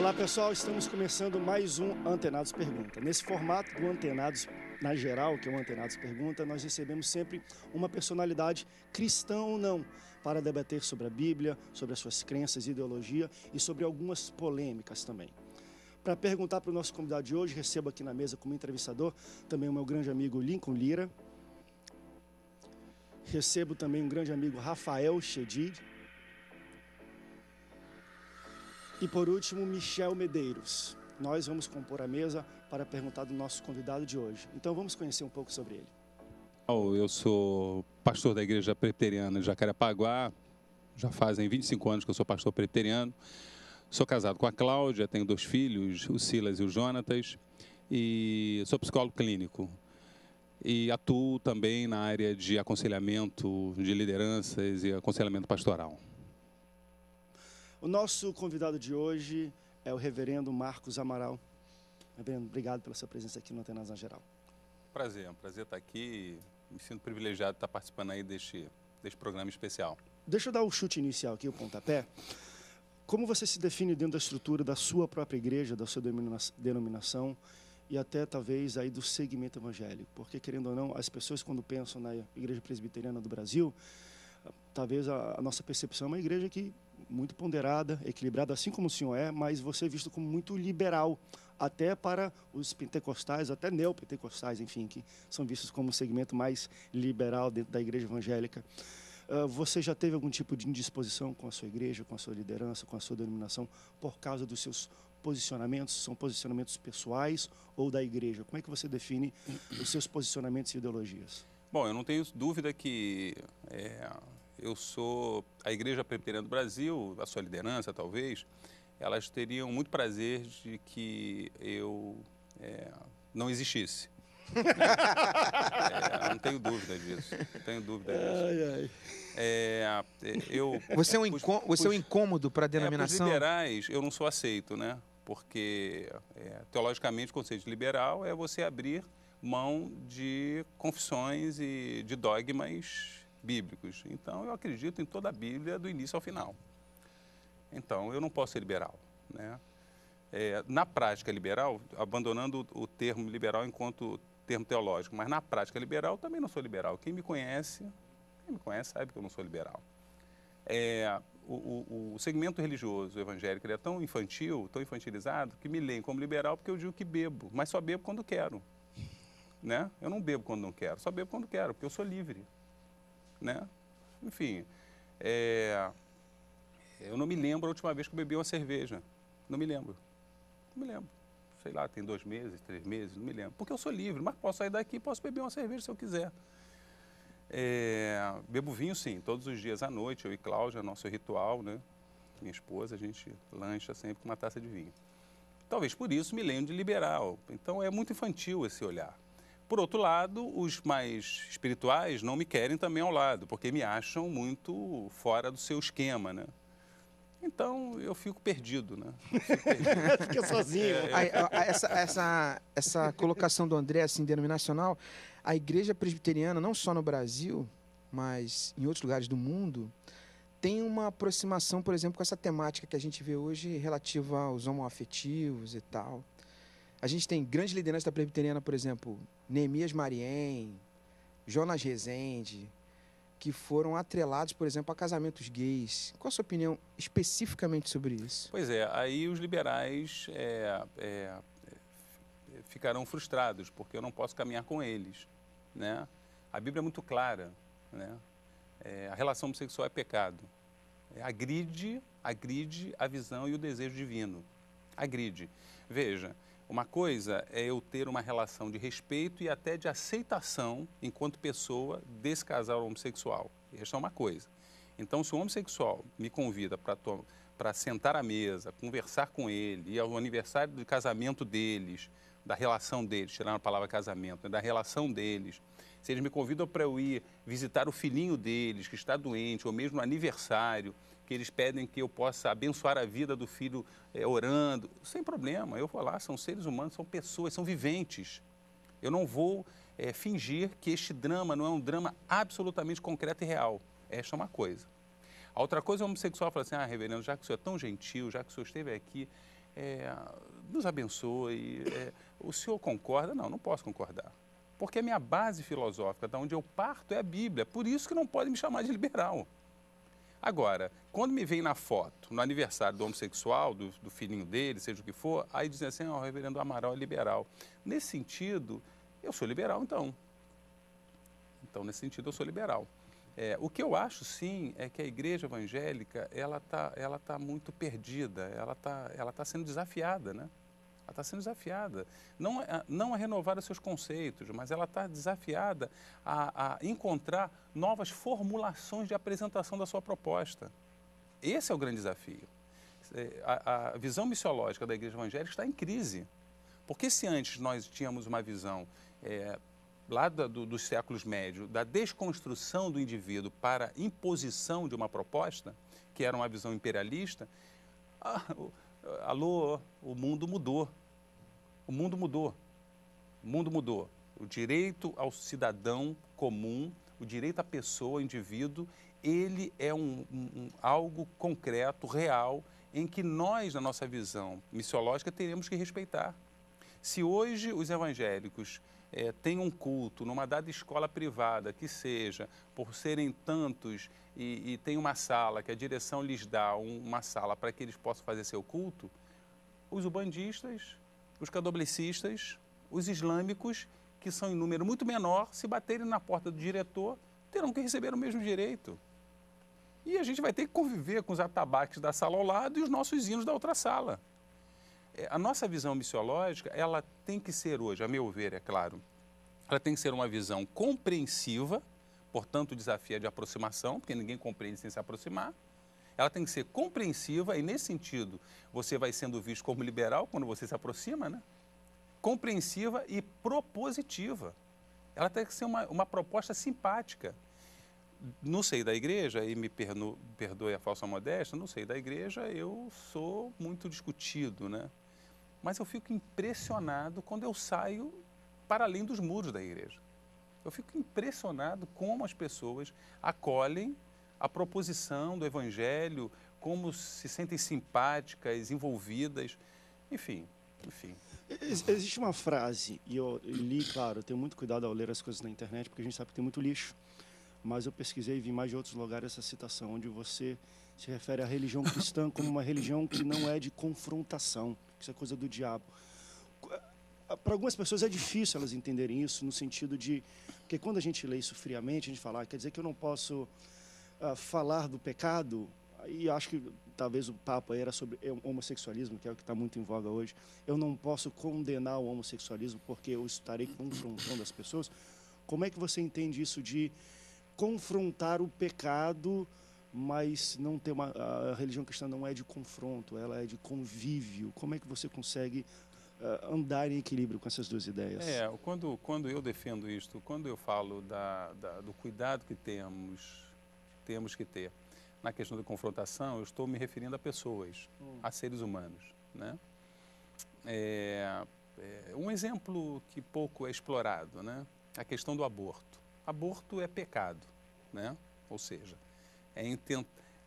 Olá pessoal, estamos começando mais um Antenados Pergunta. Nesse formato do Antenados na geral, que é o Antenados Pergunta, nós recebemos sempre uma personalidade, cristã ou não, para debater sobre a Bíblia, sobre as suas crenças, ideologia e sobre algumas polêmicas também. Para perguntar para o nosso convidado de hoje, recebo aqui na mesa como entrevistador também o meu grande amigo Lincoln Lira. Recebo também um grande amigo Rafael Chedid. E por último, Michel Medeiros. Nós vamos compor a mesa para perguntar do nosso convidado de hoje. Então vamos conhecer um pouco sobre ele. Eu sou pastor da Igreja Presbiteriana de Jacarepaguá. Já fazem 25 anos que eu sou pastor presbiteriano. Sou casado com a Cláudia, tenho 2 filhos, o Silas e o Jonatas. E sou psicólogo clínico. E atuo também na área de aconselhamento de lideranças e aconselhamento pastoral. O nosso convidado de hoje é o reverendo Marcos Amaral. Reverendo, obrigado pela sua presença aqui no Antenados na Geral. Prazer, é um prazer estar aqui. Me sinto privilegiado de estar participando aí deste programa especial. Deixa eu dar o chute inicial aqui, o pontapé. Como você se define dentro da estrutura da sua própria igreja, da sua denominação e até talvez aí do segmento evangélico? Porque, querendo ou não, as pessoas quando pensam na Igreja Presbiteriana do Brasil, talvez a nossa percepção é uma igreja que muito ponderada, equilibrada, assim como o senhor é, mas você é visto como muito liberal, até para os pentecostais, até neopentecostais, enfim, que são vistos como um segmento mais liberal dentro da igreja evangélica. Você já teve algum tipo de indisposição com a sua igreja, com a sua liderança, com a sua denominação, por causa dos seus posicionamentos? São posicionamentos pessoais ou da igreja? Como é que você define os seus posicionamentos e ideologias? Bom, eu não tenho dúvida que eu sou a Igreja Presbiteriana do Brasil, a sua liderança talvez, elas teriam muito prazer de que eu não existisse. Não tenho dúvida disso. Não tenho dúvida disso. Você é um incômodo para a denominação? Para os liberais, eu não sou aceito, né? Porque, teologicamente, o conceito de liberal é você abrir mão de confissões e de dogmas bíblicos. Então, eu acredito em toda a Bíblia, do início ao final. Então, eu não posso ser liberal, né? Na prática liberal, abandonando o termo liberal enquanto termo teológico, mas na prática liberal também não sou liberal. Quem me conhece sabe que eu não sou liberal. O segmento religioso evangélico ele é tão infantil, tão infantilizado, que me leem como liberal porque eu digo que bebo, mas só bebo quando quero. Né? Eu não bebo quando não quero, só bebo quando quero, porque eu sou livre. Né? Enfim, eu não me lembro a última vez que eu bebi uma cerveja. Não me lembro. Sei lá, tem 2 meses, 3 meses, não me lembro. Porque eu sou livre, mas posso sair daqui e posso beber uma cerveja se eu quiser. Bebo vinho, sim, todos os dias à noite, eu e Cláudia, nosso ritual, né? Minha esposa, a gente lancha sempre com uma taça de vinho. Talvez por isso me lembro de liberal. Então é muito infantil esse olhar. Por outro lado, os mais espirituais não me querem também ao lado, porque me acham muito fora do seu esquema, né? Então, eu fico perdido, né? Fica sozinho. Essa colocação do André, assim, denominacional, a Igreja Presbiteriana, não só no Brasil, mas em outros lugares do mundo, tem uma aproximação, por exemplo, com essa temática que a gente vê hoje relativa aos homoafetivos e tal. A gente tem grandes lideranças da Presbiteriana, por exemplo, Neemias Mariem, Jonas Rezende, que foram atrelados, por exemplo, a casamentos gays. Qual a sua opinião especificamente sobre isso? Pois é, aí os liberais ficarão frustrados, porque eu não posso caminhar com eles. Né? A Bíblia é muito clara. Né? A relação homossexual é pecado. Agride a visão e o desejo divino. Agride. Veja, uma coisa é eu ter uma relação de respeito e até de aceitação enquanto pessoa desse casal homossexual. Esta é uma coisa. Então, se o homossexual me convida para sentar à mesa, conversar com ele, e ao aniversário do casamento deles, da relação deles, tirando a palavra casamento, né, da relação deles, se eles me convidam para eu ir visitar o filhinho deles, que está doente, ou mesmo no aniversário, que eles pedem que eu possa abençoar a vida do filho orando, sem problema, eu vou lá, são seres humanos, são pessoas, são viventes. Eu não vou fingir que este drama não é um drama absolutamente concreto e real. Esta é uma coisa. A outra coisa, o homossexual fala assim, reverendo, já que o senhor é tão gentil, já que o senhor esteve aqui, nos abençoe. O senhor concorda? Não, não posso concordar. Porque a minha base filosófica, da onde eu parto, é a Bíblia. Por isso que não pode me chamar de liberal. Agora, quando me vem na foto, no aniversário do homossexual, do filhinho dele, seja o que for, aí dizem assim, o reverendo Amaral é liberal. Nesse sentido, eu sou liberal, então. Então, nesse sentido, eu sou liberal. O que eu acho, sim, é que a igreja evangélica, ela tá muito perdida, ela tá sendo desafiada, né? Ela está sendo desafiada, não a renovar os seus conceitos, mas ela está desafiada a encontrar novas formulações de apresentação da sua proposta. Esse é o grande desafio. A visão missiológica da igreja evangélica está em crise. Porque se antes nós tínhamos uma visão lá dos séculos médios, da desconstrução do indivíduo para a imposição de uma proposta, que era uma visão imperialista, o mundo mudou. O mundo mudou. O mundo mudou. O direito ao cidadão comum, o direito à pessoa, ao indivíduo, ele é algo concreto, real, em que nós, na nossa visão missiológica, teremos que respeitar. Se hoje os evangélicos têm um culto numa dada escola privada, que seja, por serem tantos, e tem uma sala, que a direção lhes dá uma sala para que eles possam fazer seu culto, os ubandistas, os candomblecistas, os islâmicos, que são em número muito menor, se baterem na porta do diretor, terão que receber o mesmo direito. E a gente vai ter que conviver com os atabaques da sala ao lado e os nossos hinos da outra sala. A nossa visão missiológica, ela tem que ser hoje, a meu ver, é claro, ela tem que ser uma visão compreensiva, portanto o desafio é de aproximação, porque ninguém compreende sem se aproximar. Ela tem que ser compreensiva e, nesse sentido, você vai sendo visto como liberal quando você se aproxima, né? Compreensiva e propositiva. Ela tem que ser uma proposta simpática. No seio da igreja, e me perdoe a falsa modéstia, no seio da igreja eu sou muito discutido, né? Mas eu fico impressionado quando eu saio para além dos muros da igreja. Eu fico impressionado como as pessoas acolhem a proposição do Evangelho, como se sentem simpáticas, envolvidas, enfim. Existe uma frase, e eu li, claro, eu tenho muito cuidado ao ler as coisas na internet, porque a gente sabe que tem muito lixo, mas eu pesquisei e vi mais de outros lugares essa citação, onde você se refere à religião cristã como uma religião que não é de confrontação, que isso é coisa do diabo. Para algumas pessoas é difícil elas entenderem isso, no sentido de... Porque quando a gente lê isso friamente, a gente fala, quer dizer que eu não posso falar do pecado, e acho que talvez o papo aí era sobre homossexualismo, que é o que está muito em voga hoje. Eu não posso condenar o homossexualismo porque eu estarei confrontando as pessoas. Como é que você entende isso de confrontar o pecado, mas não ter a religião cristã não é de confronto, ela é de convívio? Como é que você consegue andar em equilíbrio com essas duas ideias? Quando eu defendo isto, quando eu falo do cuidado que temos que ter na questão da confrontação, eu estou me referindo a pessoas, a seres humanos, né? Um exemplo que pouco é explorado, né? A questão do aborto. Aborto é pecado, né? Ou seja,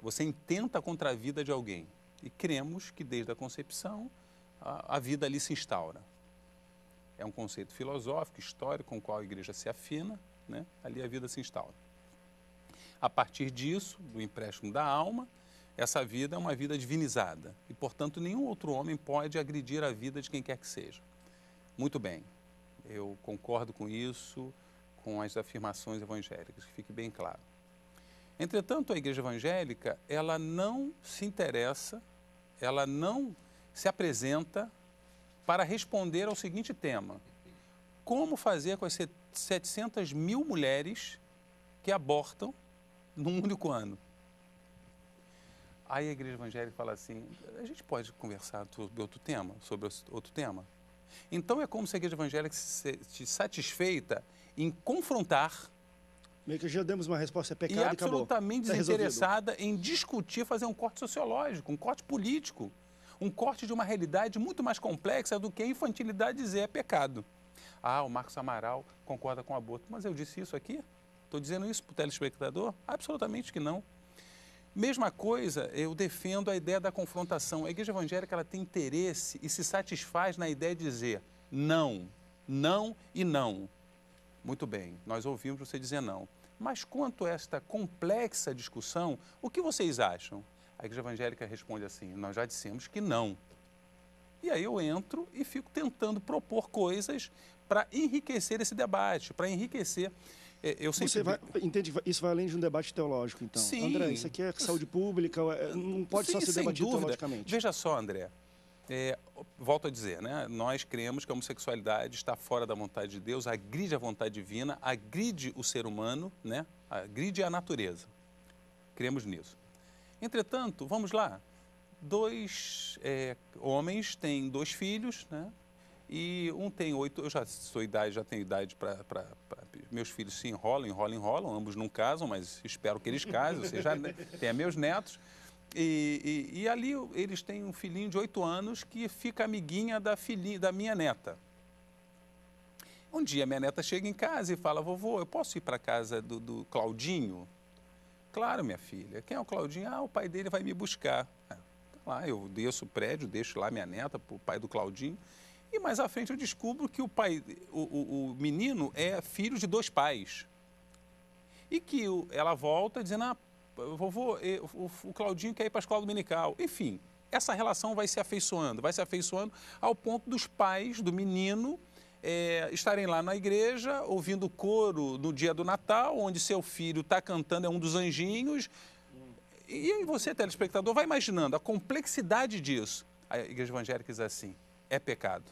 você intenta contra a vida de alguém. E cremos que desde a concepção a vida ali se instaura. É um conceito filosófico, histórico, com o qual a igreja se afina, né? Ali a vida se instaura. A partir disso, do empréstimo da alma, essa vida é uma vida divinizada. E, portanto, nenhum outro homem pode agredir a vida de quem quer que seja. Muito bem, eu concordo com isso, com as afirmações evangélicas, que fique bem claro. Entretanto, a igreja evangélica, ela não se interessa, ela não se apresenta para responder ao seguinte tema: como fazer com as 700 mil mulheres que abortam num único ano? Aí a igreja evangélica fala assim, a gente pode conversar sobre outro tema? Então é como se a igreja evangélica se satisfeita em confrontar. Meio que já demos uma resposta, é pecado e absolutamente acabou. Desinteressada em discutir, fazer um corte sociológico, um corte político, um corte de uma realidade muito mais complexa do que a infantilidade dizer é pecado. O Marcos Amaral concorda com o aborto, mas eu disse isso aqui? Estou dizendo isso para o telespectador? Absolutamente que não. Mesma coisa, eu defendo a ideia da confrontação. A igreja evangélica ela tem interesse e se satisfaz na ideia de dizer não, não e não. Muito bem, nós ouvimos você dizer não. Mas quanto a esta complexa discussão, o que vocês acham? A igreja evangélica responde assim, nós já dissemos que não. E aí eu entro e fico tentando propor coisas para enriquecer esse debate, para enriquecer... Eu sempre... Você entende, isso vai além de um debate teológico, então? Sim. André, isso aqui é saúde pública, não pode só ser debatido teologicamente. Veja só, André, volto a dizer, né? Nós cremos que a homossexualidade está fora da vontade de Deus, agride a vontade divina, agride o ser humano, né? Agride a natureza. Cremos nisso. Entretanto, vamos lá, dois homens têm 2 filhos, né? E um tem 8, eu já tenho idade para... Meus filhos se enrolam, ambos não casam, mas espero que eles casem, ou seja, tenho meus netos. E ali eles têm um filhinho de 8 anos que fica amiguinha da minha neta. Um dia minha neta chega em casa e fala, vovô, eu posso ir para a casa do Claudinho? Claro, minha filha. Quem é o Claudinho? Ah, o pai dele vai me buscar. Lá, eu desço o prédio, deixo lá minha neta para o pai do Claudinho. E mais à frente eu descubro que o menino é filho de 2 pais. E que ela volta dizendo, vovô, o Claudinho quer ir para a escola dominical. Enfim, essa relação vai se afeiçoando ao ponto dos pais do menino estarem lá na igreja, ouvindo coro no dia do Natal, onde seu filho está cantando, é um dos anjinhos. E aí você, telespectador, vai imaginando a complexidade disso. A igreja evangélica diz assim, é pecado.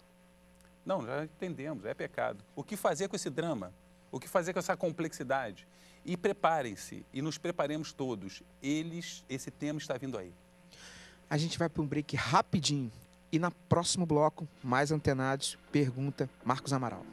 Não, já entendemos, é pecado. O que fazer com esse drama? O que fazer com essa complexidade? E preparem-se, e nos preparemos todos. Esse tema está vindo aí. A gente vai para um break rapidinho. E no próximo bloco, mais antenados, pergunta Marcos Amaral.